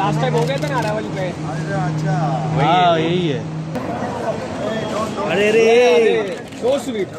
Last time हो गया था ना अरावली पे। अच्छा हाँ यही है। अरे रे So sweet.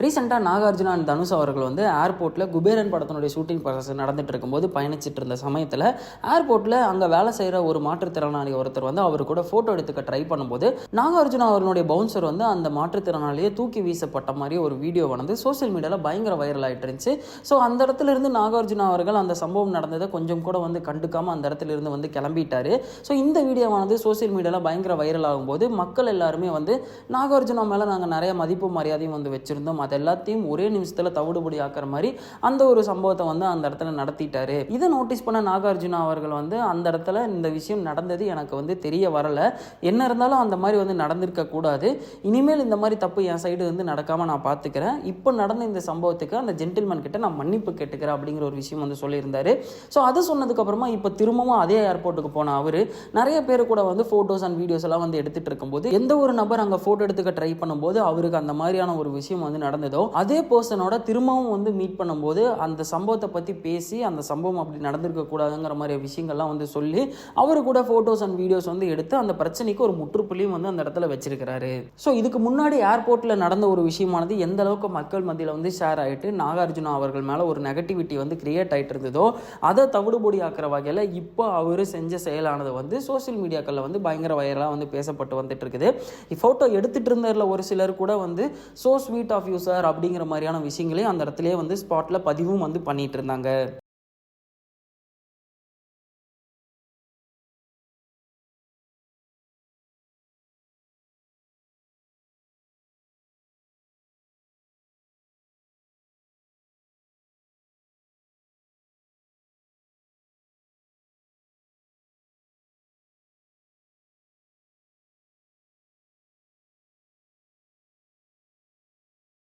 ரீசெண்டாக நாகார்ஜுனா அண்ட் தனுஷ் அவர்கள் வந்து ஏர்போர்ட்டில் குபேரன் படத்தினுடைய ஷூட்டிங் ப்ராசஸ் நடந்துட்டு இருக்கும்போது பயணிச்சுட்டு இருந்த சமயத்தில் ஏர்போர்ட்டில் அங்கே வேலை செய்கிற ஒரு மாற்றுத்திறனாளி ஒருத்தர் வந்து அவர் கூட ஃபோட்டோ எடுத்துக்க ட்ரை பண்ணும்போது நாகார்ஜுனா அவர்களுடைய பவுன்சர் வந்து அந்த மாற்றுத்திறனாளியை தூக்கி வீசப்பட்ட மாதிரி ஒரு வீடியோ வந்து சோசியல் மீடியாவில் பயங்கர வைரல் ஆகிட்டு இருந்துச்சு. ஸோ அந்த இடத்துல இருந்து நாகார்ஜுனா அவர்கள் அந்த சம்பவம் நடந்ததை கொஞ்சம் கூட வந்து கண்டுக்காமல் அந்த இடத்துல இருந்து வந்து கிளம்பிட்டாரு. ஸோ இந்த வீடியோவானது சோசியல் மீடியாவில் பயங்கர வைரல் ஆகும்போது மக்கள் எல்லாருமே வந்து நாகார்ஜுனா மேலே நாங்கள் நிறைய மதிப்பு மரியாதையும் வந்து வச்சுருந்தோம், அது எல்லாத்தையும் ஒரே நிமிஷத்தில் தவிடுபடி ஆக்கிற மாதிரி அந்த ஒரு சம்பவத்தை வந்து அந்த இடத்துல நடத்திட்டாரு. இதை நோட்டீஸ் பண்ண நாகார்ஜுனா அவர்கள் வந்து அந்த இடத்துல இந்த விஷயம் நடந்தது எனக்கு வந்து தெரிய வரல, என்ன இருந்தாலும் அந்த மாதிரி வந்து நடந்திருக்க கூடாது, இனிமேல் இந்த மாதிரி தப்பு என் சைடு வந்து நடக்காம நான் பார்த்துக்கிறேன், இப்போ நடந்த இந்த சம்பவத்துக்கு அந்த ஜென்டில்மேன் கிட்ட நான் மன்னிப்பு கேட்டுக்கிறேன் அப்படிங்கிற ஒரு விஷயம் வந்து சொல்லியிருந்தாரு. ஸோ அதை சொன்னதுக்கு அப்புறமா இப்போ திரும்பவும் அதே ஏர்போர்ட்டுக்கு போன அவர் நிறைய பேர் கூட வந்து ஃபோட்டோஸ் அண்ட் வீடியோஸ் எல்லாம் வந்து எடுத்துட்டு இருக்கும்போது எந்த ஒரு நபர் அங்கே ஃபோட்டோ எடுத்துக்க ட்ரை பண்ணும்போது அவருக்கு அந்த மாதிரியான ஒரு விஷயம் வந்து நடந்ததோ அதே பர்சனோட திரும்பவும் வந்து மீட் பண்ணும்போது அந்த சம்பவத்தை பற்றி பேசி அந்த சம்பவம் அப்படி நடந்திருக்க கூடாதுங்கிற மாதிரி விஷயங்கள்லாம் வந்து சொல்லி அவரு கூட ஃபோட்டோஸ் அண்ட் வீடியோஸ் வந்து எடுத்து அந்த பிரச்சனைக்கு ஒரு முற்றுப்புள்ளியும் வந்து அந்த இடத்துல வச்சிருக்கிறாரு. ஸோ இதுக்கு முன்னாடி ஏர்போர்ட்டில் நடந்த ஒரு விஷயமானது எந்த அளவுக்கு மக்கள் மத்தியில் வந்து ஷேர் ஆகிட்டு நாகார்ஜுனா அவர்கள் மேலே ஒரு நெகட்டிவிட்டி வந்து கிரியேட் ஆகிட்டு இருந்ததோ அதை தவிடுபொடி ஆக்கிற வகையில் இப்போ அவர் செஞ்ச செயலானது வந்து சோசியல் மீடியாக்களில் வந்து பயங்கர வைரலாக வந்து பேசப்பட்டு வந்துட்டு இருக்குது. ஃபோட்டோ எடுத்துட்டு இருந்ததில் ஒரு சிலர் கூட வந்து so sweet of you sir அப்படிங்கிற மாதிரியான விஷயங்களையும் அந்த இடத்துலேயே வந்து ஸ்பாட்டில் பதிவும் வந்து பண்ணிட்டு இருந்தாங்க.